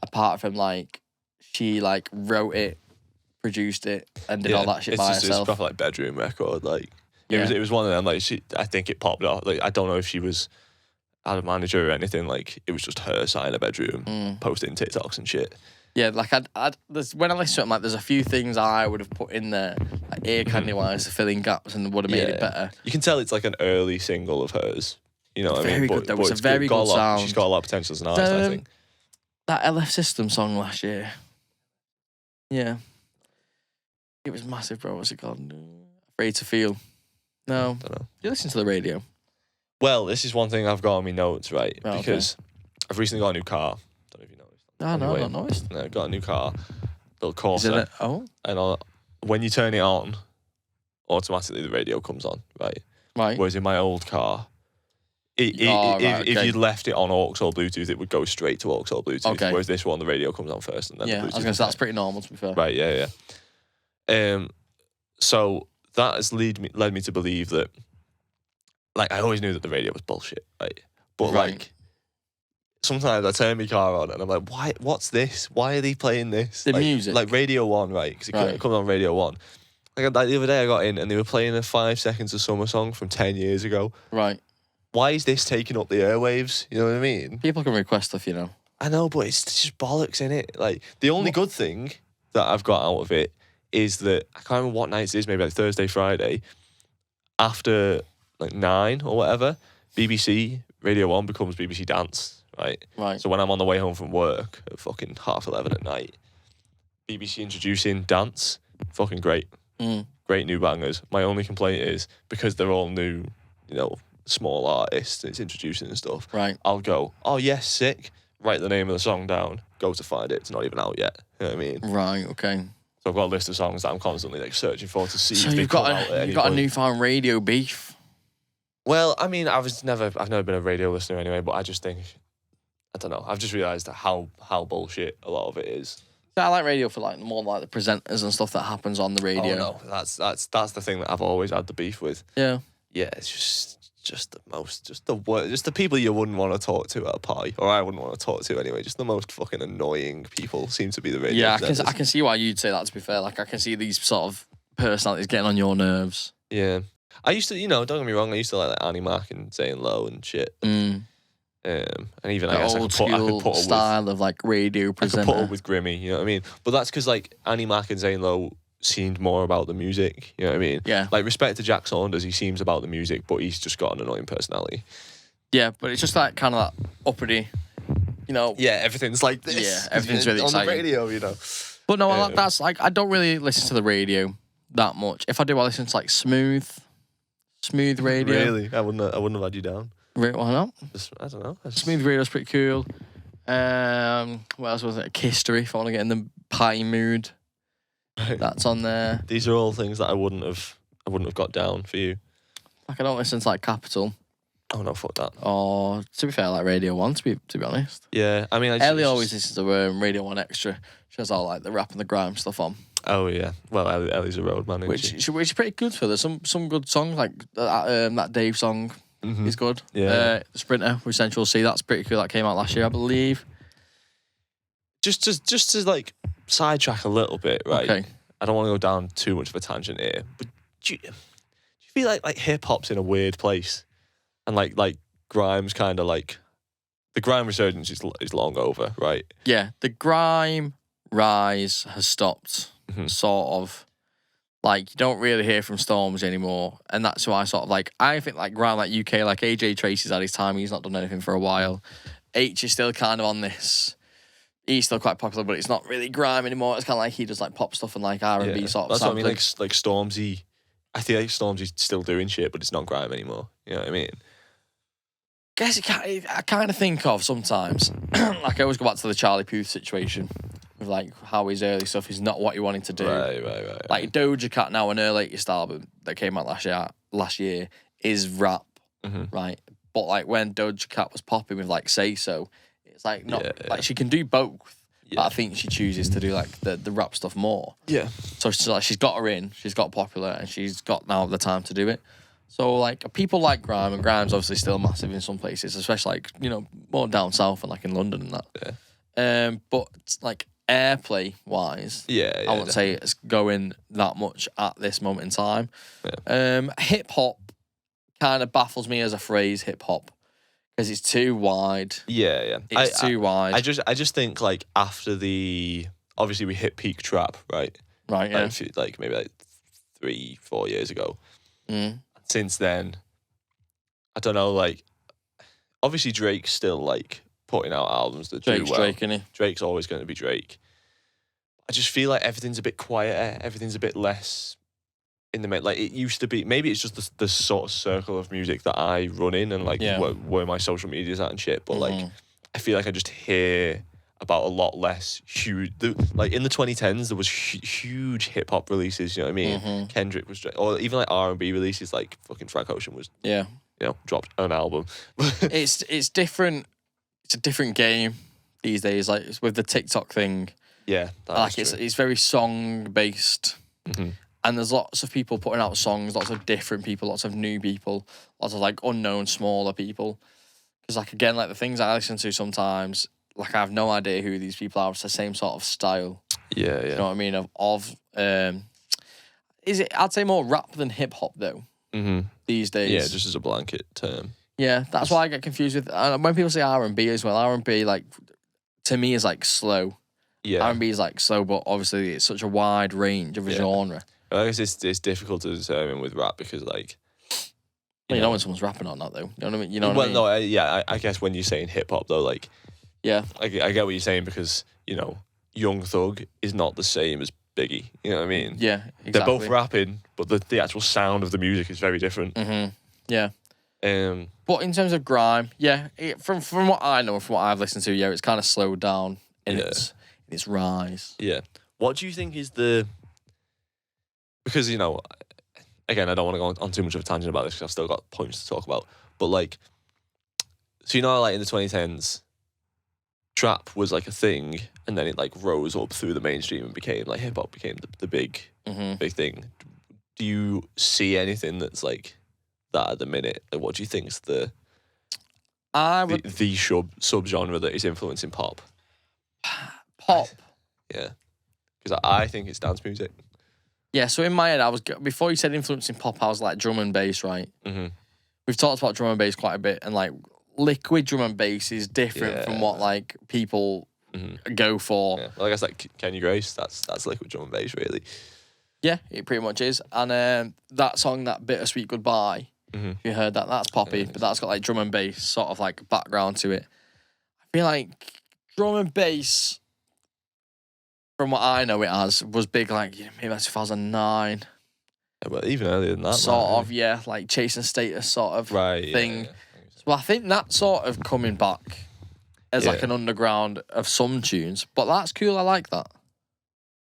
Apart from like she like wrote it, produced it, and did all that shit by herself. It's proper like bedroom record. Like it was one of them. Like I think it popped off. Like I don't know if she had a manager or anything. Like it was just her sat in a bedroom posting TikToks and shit. Yeah, like when I listen to it, like there's a few things I would have put in there, like ear candy wise, to fill in gaps and would have made it better. You can tell it's like an early single of hers. You know what I mean? Very good though. It's a very good sound. She's got a lot of potential as an artist, I think. That LF System song last year. Yeah. It was massive, bro. What's it called? Afraid to Feel. No. Don't know. You listen to the radio? Well, this is one thing I've got on my notes, right? Oh, because I've recently got a new car. Don't know if you noticed. No, not noticed. No, got a new car. Little Corsa. Oh. And when you turn it on, automatically the radio comes on, right? Right. Whereas in my old car, if you'd left it on aux or Bluetooth, it would go straight to aux or Bluetooth. Okay. Whereas this one, the radio comes on first and then the Bluetooth. I was going to say, that's pretty normal, to be fair. Right, yeah. So that has led me to believe that, like, I always knew that the radio was bullshit, right? But, like, sometimes I turn my car on and I'm like, why? What's this? Why are they playing this? The music? Like Radio 1, right? Because it comes on Radio 1. Like, the other day I got in and they were playing a 5 Seconds of Summer song from 10 years ago. Right. Why is this taking up the airwaves? You know what I mean? People can request stuff, you know. I know, but it's just bollocks, innit? Like, the only good thing that I've got out of it is that, I can't remember what nights it is, maybe like Thursday, Friday, after like 9 or whatever, BBC Radio 1 becomes BBC Dance, right? Right. So when I'm on the way home from work at fucking 11:30 at night, BBC introducing Dance, fucking great. Great new bangers. My only complaint is, because they're all new, you know, small artists, it's introducing and stuff. Right. I'll go, oh yes, sick, write the name of the song down, go to find it, it's not even out yet. You know what I mean? Right, okay. So I've got a list of songs that I'm constantly like searching for to see if you've got a newfound radio beef. Well, I mean, I've never been a radio listener anyway, but I just think, I don't know, I've just realised how bullshit a lot of it is. I like radio for like more like the presenters and stuff that happens on the radio. Oh no, that's the thing that I've always had the beef with. Yeah. Yeah, it's just the people you wouldn't want to talk to at a party, or I wouldn't want to talk to anyway. Just the most fucking annoying people seem to be the radio. Yeah, I can see why you'd say that, to be fair. Like, I can see these sort of personalities getting on your nerves. Yeah. I used to, you know, don't get me wrong, I used to like Annie Mac and Saying Low and shit. And even the I guess old I could put style of like radio presenter. I could put up with Grimmy, you know what I mean? But that's because like Annie Mac and Zane Lowe seemed more about the music, you know what I mean? Yeah. Like respect to Jack Saunders, he seems about the music, but he's just got an annoying personality. Yeah, but it's just like kind of that uppity, you know. Yeah, everything's like this. Yeah, everything's really exciting. On the radio, you know. But no, that's like, I don't really listen to the radio that much. If I do, I listen to like smooth radio. Really? I wouldn't have had you down. Why not? I don't know. Smooth radio's pretty cool. What else was it? History, if I want to get in the party mood. Right. That's on there. These are all things that I wouldn't have got down for you. Like, I don't listen to like Capital. Oh no, fuck that. Or to be fair, like Radio 1, to be honest. Yeah, I mean, Ellie always listens to Radio 1 Extra. She has all like the rap and the grime stuff on. Oh yeah, well Ellie's a road man, which is pretty good for her. There's some good songs like that Dave song is good. Yeah, Sprinter with Central C, that's pretty cool. That came out last year, I believe. Just to like sidetrack a little bit, right? Okay. I don't want to go down too much of a tangent here, but do you feel like hip hop's in a weird place, and like grime's kind of like the grime resurgence is long over, right? Yeah, the grime rise has stopped. Sort of. Like, you don't really hear from Storms anymore, and that's why I think like grime, like UK, like AJ Tracy's had his time. He's not done anything for a while. H is still kind of on this. He's still quite popular, but it's not really grime anymore. It's kind of like he does like pop stuff and like R&B sort of. That's what what I mean. Like Stormzy, I feel like Stormzy's still doing shit, but it's not grime anymore. You know what I mean? I kind of think of sometimes, like I always go back to the Charlie Puth situation with like how his early stuff is not what he wanted to do. Right. Like Doja Cat now, and her latest album that came out last year is rap, right? But like when Doja Cat was popping with like Say So, it's like not like she can do both. Yeah. But I think she chooses to do like the rap stuff more. Yeah. So she's got her in, she's got popular, and she's got now the time to do it. So like people like grime, and grime's obviously still massive in some places, especially like, you know, more down south and like in London and that. Yeah. But like airplay wise, I wouldn't say it's going that much at this moment in time. Yeah. Hip hop kind of baffles me as a phrase, hip hop, because it's too wide. Yeah. It's too wide. I just think like after obviously we hit peak trap, right? Right. Yeah. Like maybe like 3-4 years ago. Since then, I don't know, like, obviously Drake's still, like, putting out albums that do well. Drake, isn't he? Drake's always going to be Drake. I just feel like everything's a bit quieter, everything's a bit less in the mid. Like, it used to be, maybe it's just the sort of circle of music that I run in and, like, where my social media's at and shit, but, like, I feel like I just hear about a lot less huge. Like in the 2010s, there was huge hip hop releases. You know what I mean? Kendrick was, or even like R&B releases. Like fucking Frank Ocean was, dropped an album. it's different. It's a different game these days. Like with the TikTok thing. Yeah, like it's very song based, and there's lots of people putting out songs. Lots of different people. Lots of new people. Lots of like unknown smaller people. Because like again, like the things I listen to sometimes. Like I have no idea who these people are. It's the same sort of style. Yeah. You know what I mean? Is it? I'd say more rap than hip hop though. These days. Yeah, just as a blanket term. Yeah, that's why I get confused with when people say R&B as well. R&B, like to me, is like slow. Yeah. R&B is like slow, but obviously it's such a wide range of a genre. I guess it's difficult to determine with rap because like. You know when someone's rapping or not though. You know what I mean? You know what I mean? No, I guess when you're saying hip hop though, like. Yeah. I get what you're saying because, you know, Young Thug is not the same as Biggie. You know what I mean? Yeah, exactly. They're both rapping, but the actual sound of the music is very different. Yeah. But in terms of grime, from what I know and from what I've listened to, it's kind of slowed down in its rise. Yeah. What do you think is because, you know, again, I don't want to go on too much of a tangent about this because I've still got points to talk about, but like, so you know, like in the 2010s, trap was like a thing, and then it like rose up through the mainstream and became like hip hop became the big thing. Do you see anything that's like that at the minute? Like, what do you think is the subgenre that is influencing pop? Pop. Yeah, because I think it's dance music. Yeah. So in my head, before you said influencing pop, I was like drum and bass, right? We've talked about drum and bass quite a bit, and like liquid drum and bass is different from what like people go for. Yeah. Well, I guess like Kenny Grace, that's liquid drum and bass, really. Yeah, it pretty much is. And that song, that Bittersweet Goodbye, if you heard that, that's poppy, but that's got like drum and bass sort of like background to it. I feel like drum and bass, from what I know it as, was big like maybe like 2009. Yeah, but even earlier than that. Sort of, yeah, like Chasing Status sort of thing. Yeah. So I think that's sort of coming back as like an underground of some tunes, but that's cool. I like that.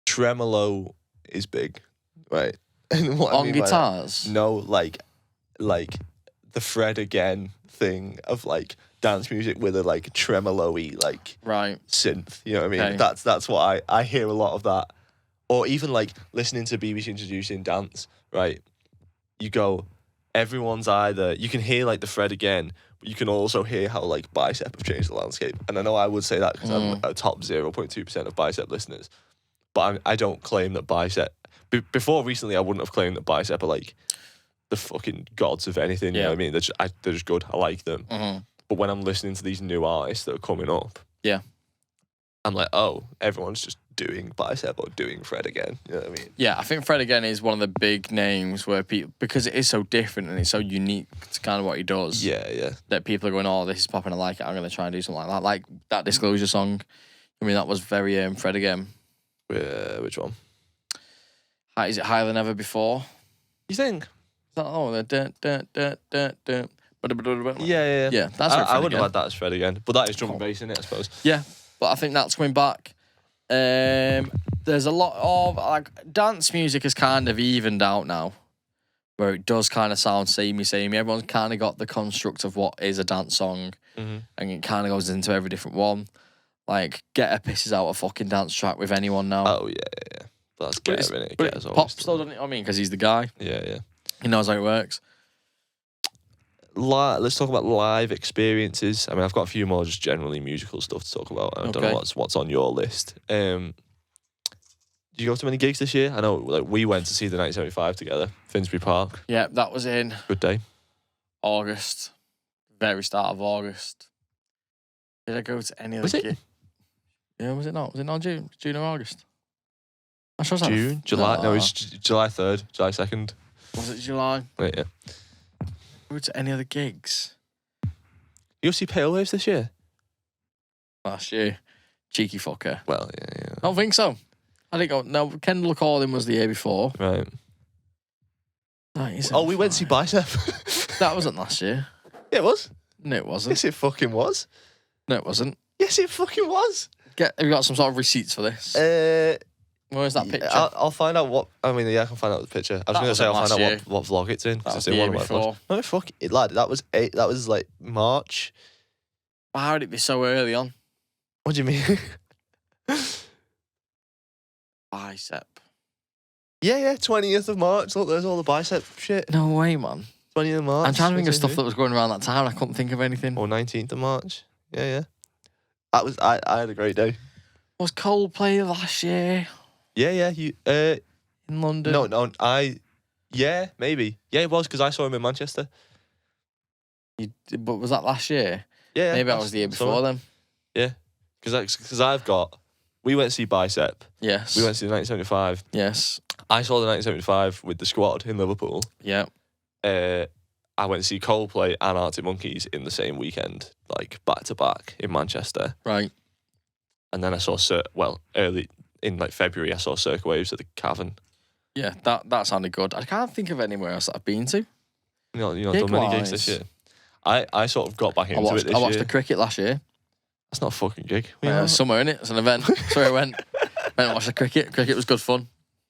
Tremolo is big, right? And what on guitars? No, like the Fred Again thing of like dance music with a like tremolo-y like synth. You know what I mean? Okay. That's what I hear a lot of that. Or even like listening to BBC Introducing Dance, right? You go, everyone's either, you can hear like the Fred Again, but you can also hear how like Bicep have changed the landscape. And I know I would say that because I'm a top 0.2% of Bicep listeners, but I don't claim that Bicep, before recently I wouldn't have claimed that Bicep are like the fucking gods of anything, you know what I mean? They're just good, I like them. But when I'm listening to these new artists that are coming up, I'm like, oh, everyone's just doing Bicep or doing Fred Again. You know what I mean? Yeah, I think Fred Again is one of the big names where people, because it is so different and it's so unique to kind of what he does. Yeah. That people are going, oh, this is popping, I like it, I'm going to try and do something like that. Like that Disclosure song, I mean, that was very Fred Again. Which one? Is it Higher Than Ever Before? You think? Oh, the dun, dun, dun, dun, dun. Yeah. Yeah, that's I wouldn't have had that as Fred Again, but that is drum and bass, isn't it, I suppose? Yeah, but I think that's coming back. There's a lot of like dance music has kind of evened out now, where it does kind of sound samey. Everyone's kind of got the construct of what is a dance song, and it kind of goes into every different one. Like Getter pisses out a fucking dance track with anyone now. Oh yeah. But that's Getter, innit? But it pops though, doesn't it? I mean, because he's the guy. Yeah. He knows how it works. Let's talk about live experiences. I mean, I've got a few more just generally musical stuff to talk about. I don't know what's on your list. Did you go to many gigs this year? I know, like we went to see the 1975 together, Finsbury Park. Yeah, that was in good day. August, very start of August. Did I go to any other gig? Yeah, was it not? Was it not June or August? I'm sure June, July. No, it was July 3rd, July 2nd. Was it July? Right, yeah. Go to any other gigs? You go see Pale Waves this year? Last year. Cheeky fucker. Well, yeah. I don't think so. I didn't go. No, Kendall Calling was the year before. Right. We went to see Bicep. That wasn't last year. Yeah, it was. No, it wasn't. Yes, it fucking was. No, it wasn't. Yes, it fucking was. Have you got some sort of receipts for this? Where's that picture? I'll find out what. I mean, yeah, I can find out the picture. I was going to say I'll find out what vlog it's in. That was the year before. No, fuck it, lad. That was like March. Why would it be so early on? What do you mean? Bicep. Yeah, 20th of March. Look, there's all the Bicep shit. No way, man. 20th of March. I'm trying to think of stuff that was going around that time. I couldn't think of anything. Or 19th of March. Yeah. I had a great day. Was Coldplay last year? Yeah. You in London? No. Yeah, maybe. Yeah, it was because I saw him in Manchester. But was that last year? Yeah. Maybe that was the year before then. Yeah, because we went to see Bicep. Yes. We went to see the 1975. Yes. I saw the 1975 with the squad in Liverpool. Yeah. I went to see Coldplay and Arctic Monkeys in the same weekend, like back to back in Manchester. Right. And then I saw early in like February I saw Circa Waves at the Cavern. Yeah, that sounded good. I can't think of anywhere else that I've been to. You're not done many gigs this year. I sort of got back into it this year. I watched the cricket last year. That's not a fucking gig. Somewhere in it. It's an event. That's where I went. Went and watched the cricket. Cricket was good fun.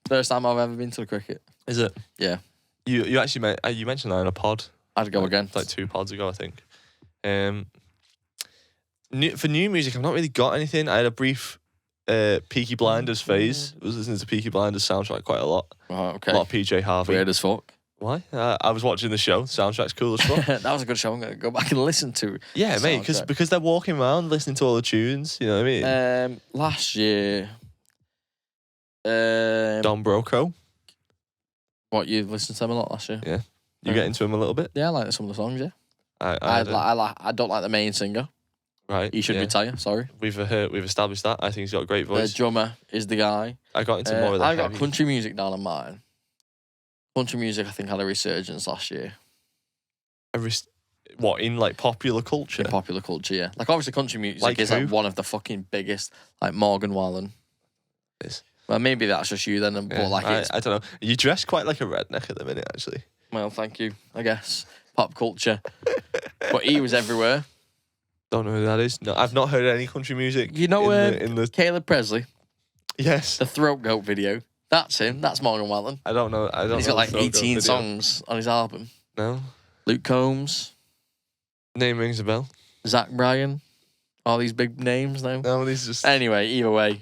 First time I've ever been to the cricket. Is it? Yeah. You actually you mentioned that in a pod. I'd go again. Like 2 pods ago, I think. For new music, I've not really got anything. I had a brief Peaky Blinders phase. I was listening to Peaky Blinders soundtrack quite a lot. Oh, okay. A lot of PJ Harvey. Weird as fuck. Why? I was watching the show. The soundtrack's cool as fuck. That was a good show. I'm going to go back and listen to it. Yeah, mate, because they're walking around listening to all the tunes. You know what I mean? Last year... Don Broco. What, you listened to him a lot last year? Yeah. You get into him a little bit? Yeah, I like some of the songs, yeah. I don't like the main singer. Right. He should retire. Sorry. We've established that. I think he's got a great voice. The drummer is the guy. I got into more of that. I got country music down on mine. Country music, I think, had a resurgence last year. What, in like popular culture? In popular culture, yeah. Like obviously, country music like is like one of the fucking biggest. Like Morgan Wallen. Well, maybe that's just you then. But like, I don't know. You dress quite like a redneck at the minute, actually. Well, thank you. I guess pop culture. But he was everywhere. Don't know who that is. No, I've not heard any country music. You know, in the Caleb Presley. Yes. The Throat Goat video. That's him. That's Morgan Wallen. I don't know. He's got like 18 songs on his album. No. Luke Combs. Name rings a bell. Zach Bryan. All these big names now. No, these just. Anyway, either way,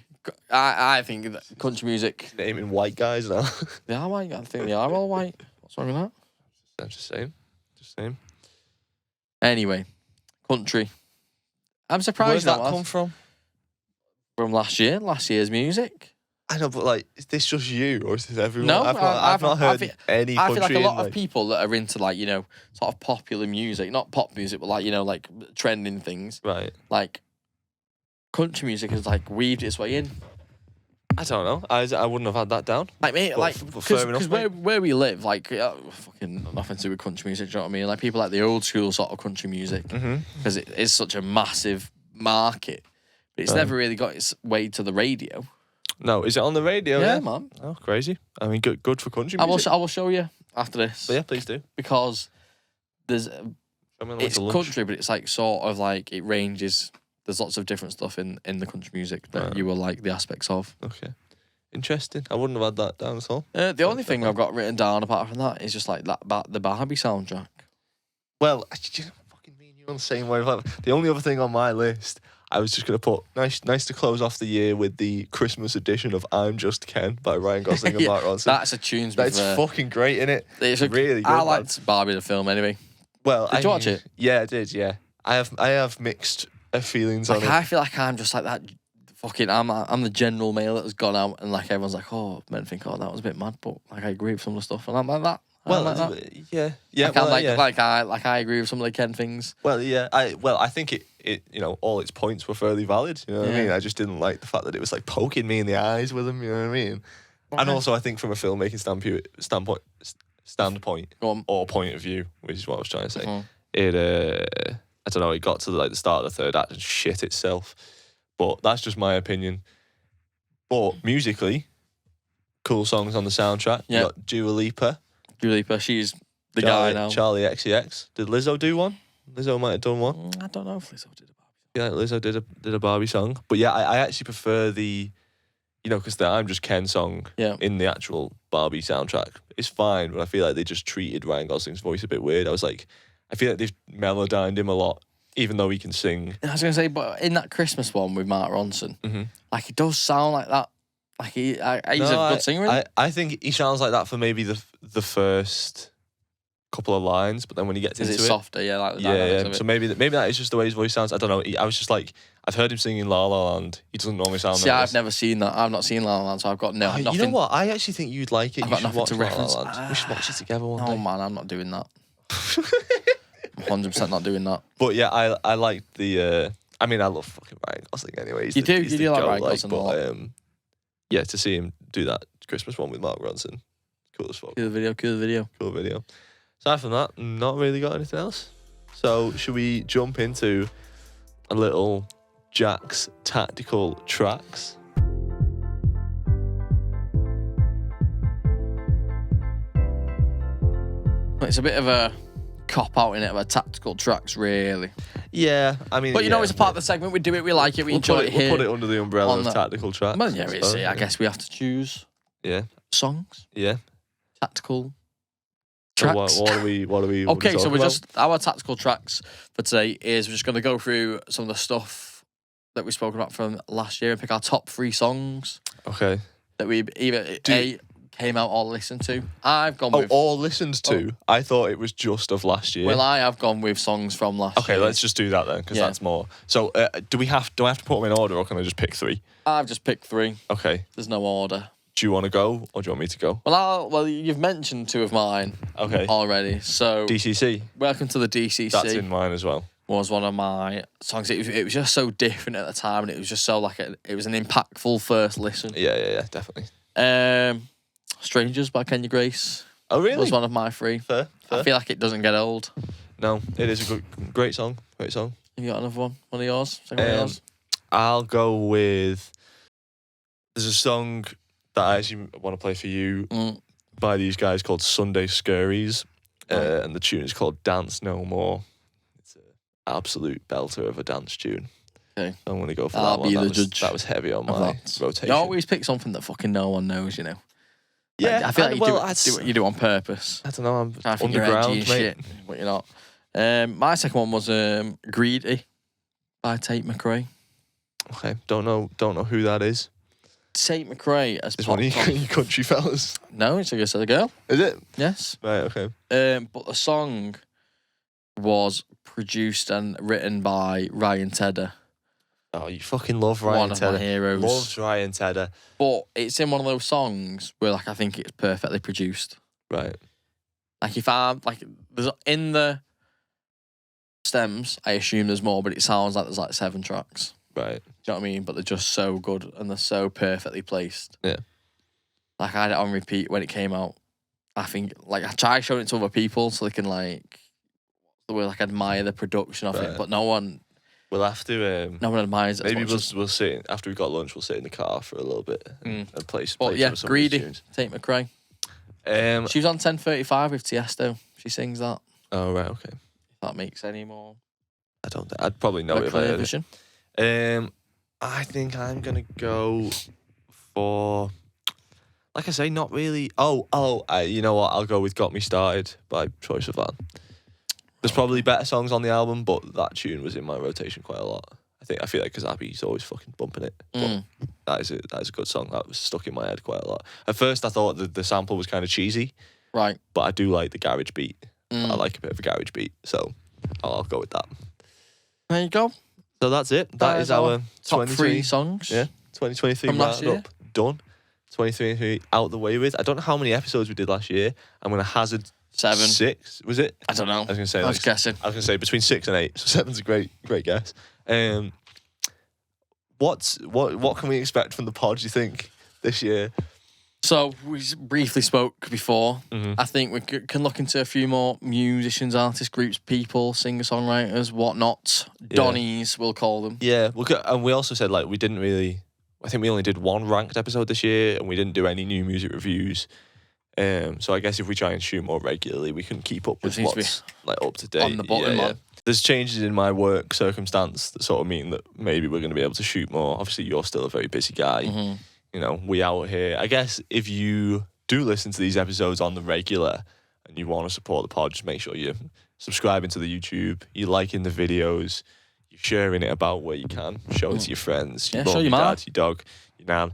I think that country music. Naming white guys now. They are white. I think they are all white. What's wrong with that? I'm just saying. Anyway, country. I'm surprised. Where did that come from? From last year's music. I know, but like, is this just you or is this everyone? No, I've not heard any country. I feel like a lot of people that are into like, sort of popular music, not pop music, but like, like trending things. Right. Like, country music has like weaved its way in. I don't know. I wouldn't have had that down. Like, mate, because where we live, like, fucking nothing to do with country music, do you know what I mean? Like, people like the old school sort of country music, because it is such a massive market, but it's never really got its way to the radio. No, is it on the radio? Yeah, man. Oh, crazy. I mean, good for country music. I will show you after this. But yeah, please do. Because it's country, but it's like sort of like it ranges. There's lots of different stuff in the country music that you will like the aspects of. Okay. Interesting. I wouldn't have had that down at all. The only thing I've got written down apart from that is just like that about the Barbie soundtrack. Well, fucking me and you on the same wavelength. The only other thing on my list, I was just going to put, nice to close off the year with the Christmas edition of I'm Just Ken by Ryan Gosling and Mark Ronson. That's a tunes. That's fucking great, innit? It's really good. I liked Barbie the film anyway. Well, did you watch it? Yeah, I did, yeah. I have mixed feelings on it. I feel like I'm just like that fucking, I'm the general male that has gone out and like everyone's like, oh, men think, oh, that was a bit mad, but like I agree with some of the stuff and I'm like that. Well, yeah. I agree with some of the Ken things. Well, yeah. I think it all its points were fairly valid. You know what I mean? I just didn't like the fact that it was like poking me in the eyes with them. You know what I mean? Okay. And also, I think from a filmmaking standpoint or point of view, which is what I was trying to say, it I don't know. It got to the start of the third act and shit itself. But that's just my opinion. But musically, cool songs on the soundtrack. Yeah. You got Dua Lipa. She's the guy now. Charlie XCX. Did Lizzo do one? Lizzo might have done one. I don't know if Lizzo did a Barbie song. Yeah, Lizzo did a Barbie song. But yeah, I actually prefer the, because the I'm Just Ken song in the actual Barbie soundtrack is fine, but I feel like they just treated Ryan Gosling's voice a bit weird. I was like, I feel like they've melodined him a lot, even though he can sing. I was going to say, but in that Christmas one with Mark Ronson, like it does sound like that. Like he's a good singer, isn't he? I think he sounds like that for maybe the first couple of lines, but then when he gets into it, softer, yeah. So maybe that is just the way his voice sounds. I don't know. I was just like, I've heard him singing La La Land. He doesn't normally sound. See, I've never seen that. I've not seen La La Land, so I've got nothing. You know what? I actually think you'd like it. I've got nothing to reference. La La Land. We should watch it together one day. Oh man, I'm not doing that. I'm 100% not doing that. But yeah, I like the. I mean, I love fucking Ryan Gosling anyway. You do like Ryan Gosling a lot. Yeah, to see him do that Christmas one with Mark Ronson, cool as fuck. Cool video. Aside from that, not really got anything else. So, should we jump into a little Jack's Tactical Tracks? It's a bit of a cop-out in it of a Tactical Tracks, really. Yeah, I mean... But it's a part of the segment. We do it, we like it, we enjoy it here. We'll put it under the umbrella of Tactical Tracks. Well, yeah, I guess we have to choose songs. Yeah. Tactical tracks. So what are we okay, so our Tactical Tracks for today is we're just going to go through some of the stuff that we spoke about from last year and pick our top 3 songs. Okay. That we either came out or listened to. I've gone with... or listened to? I thought it was just of last year. Well, I have gone with songs from last year. Okay, let's just do that then, because that's more. So, do I have to put them in order, or can I just pick 3? I've just picked 3. Okay. There's no order. Do you want to go or do you want me to go? Well, you've mentioned two of mine already. So DCC. Welcome to the DCC. That's in mine as well. Was one of my songs. It was just so different at the time, and it was just so it was an impactful first listen. Yeah, definitely. Strangers by Kenya Grace. Oh, really? Was one of my three. Fair. I feel like it doesn't get old. No, it is a great song. Great song. Have you got another one? One of yours? One of yours? I'll go with. There's a song that I actually want to play for you by these guys called Sunday Scurries, and the tune is called Dance No More. It's an absolute belter of a dance tune. Okay. I'm going to go for that one. That was heavy on my rotation. You always pick something that fucking no one knows, you know. Yeah, I feel like you do it on purpose. I don't know, I'm underground, mate. Shit, but you're not. My second one was Greedy by Tate McRae. Okay, don't know who that is. Tate McRae as one of you country fellas. No, it's a girl. Is it? Yes. Right, okay. But the song was produced and written by Ryan Tedder. Oh, you fucking love Ryan Tedder. One of my heroes. Loves Ryan Tedder. But it's in one of those songs where I think it's perfectly produced. Right. If I'm there's in the stems, I assume there's more, but it sounds like there's 7 tracks. Right. Do you know what I mean? But they're just so good and they're so perfectly placed. Yeah. I had it on repeat when it came out. I think I try showing it to other people so they can admire the production of it, but no one. We'll have to. No one admires it. Maybe we'll sit after we've got lunch. We'll sit in the car for a little bit and play. Some Greedy. tunes. Tate McRae. She was on 10:35 with Tiesto. She sings that. Oh right, okay. If that makes any more. I don't. I'd probably know it if I heard it. I think I'm gonna go for. Like I say, not really. You know what? I'll go with "Got Me Started" by Troye Sivan. There's probably better songs on the album, but that tune was in my rotation quite a lot. I feel like because Abby's always fucking bumping it. But that is a good song. That was stuck in my head quite a lot. At first, I thought the sample was kind of cheesy. Right. But I do like the garage beat. I like a bit of a garage beat, so I'll go with that. There you go. So that's it. That is our top 3 songs. Yeah, 2023 roundup done. 2023 out the way with. I don't know how many episodes we did last year. I'm going to hazard 7. 6. Was it? I don't know. I was going to say. I was guessing. I was going to say between 6 and 8. So 7's a great guess. What can we expect from the pod? Do you think this year? So we briefly spoke before. I think we can look into a few more musicians, artists, groups, people, singer-songwriters, whatnot. Donnies, we'll call them. Yeah, and we also said we didn't really. I think we only did 1 ranked episode this year, and we didn't do any new music reviews. So I guess if we try and shoot more regularly, we can keep up with what's up to date. On the bottom line. There's changes in my work circumstance that sort of mean that maybe we're going to be able to shoot more. Obviously, you're still a very busy guy. You know, we out here. I guess if you do listen to these episodes on the regular and you want to support the pod, just make sure you're subscribing to the YouTube, you're liking the videos, you're sharing it about where you can, show it to your friends, your mum, your dad, your dog, your nan.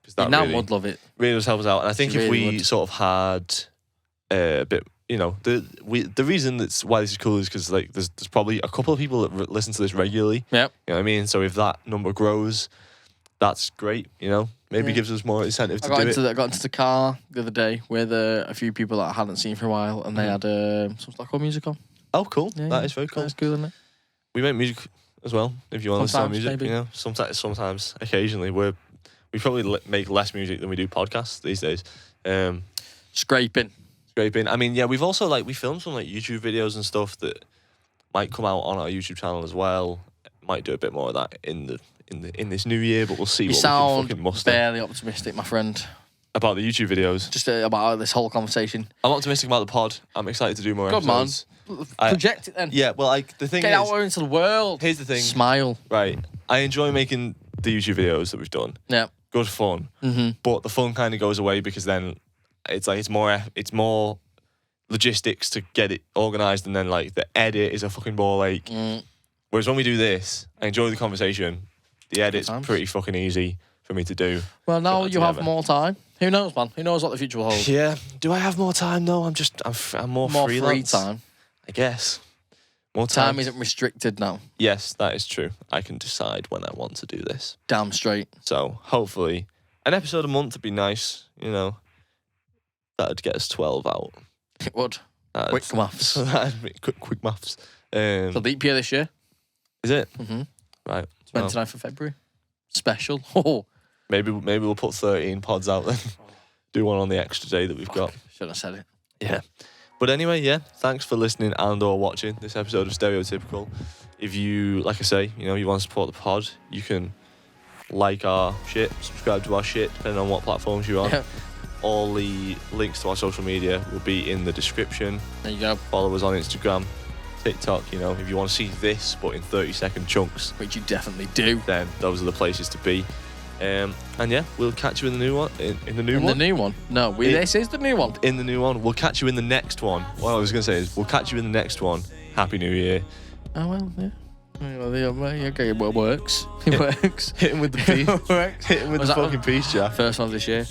Because that really would love it. Really does help us out. And I think if we sort of had a bit, you know, the reason that's why this is cool is because there's probably a couple of people that listen to this regularly. Yeah. You know what I mean? So if that number grows, that's great, you know. Maybe gives us more incentive to do it. I got into the car the other day with a few people that I hadn't seen for a while, and they had some Stockholm music on. Oh, cool. Yeah, that is very cool. That's cool, isn't it? We make music as well, if you want to listen to music. Maybe. You know, sometimes, occasionally, we probably make less music than we do podcasts these days. Scraping. I mean, yeah, we've also we filmed some YouTube videos and stuff that might come out on our YouTube channel as well. Might do a bit more of that in this new year, but we'll see. You sound barely optimistic, my friend. About the YouTube videos? Just about this whole conversation. I'm optimistic about the pod. I'm excited to do more episodes. Good man. Project it then. Yeah, well, the thing is... Get out there into the world. Here's the thing. Smile. Right. I enjoy making the YouTube videos that we've done. Yeah. Good fun. But the fun kind of goes away because then it's more logistics to get it organised, and then the edit is a fucking ball ache. Whereas when we do this, I enjoy the conversation. The edit's pretty fucking easy for me to do. Well, now you have more time. Who knows, man? Who knows what the future will hold? Yeah. Do I have more time? No, I'm more freelance. Free time. I guess. More time isn't restricted now. Yes, that is true. I can decide when I want to do this. Damn straight. So hopefully An episode a month would be nice, you know. That'd get us 12 out. It would. Quick maths. quick maths. It's a leap year this year. Is it? Mm-hmm. Right. 29th of February. Special. Oh. Maybe we'll put 13 pods out then. Do one on the extra day that we've got. Shouldn't have said it. Yeah. But anyway, yeah, thanks for listening and or watching this episode of Stereotypical. If you, like I say, you know, you want to support the pod, you can like our shit, subscribe to our shit, depending on what platforms you're on. Yeah. All the links to our social media will be in the description. There you go. Follow us on Instagram, TikTok, you know, if you want to see this, but in 30-second chunks. Which you definitely do. Then those are the places to be. And yeah, we'll catch you in the new one. In the new one? The new one? No, this is the new one. In the new one. We'll catch you in the next one. What I was going to say is, we'll catch you in the next one. Happy New Year. Oh, well, yeah. Okay, it works. It works. Hit him with the piece. Hit him with the fucking piece, Jack. First one of this year.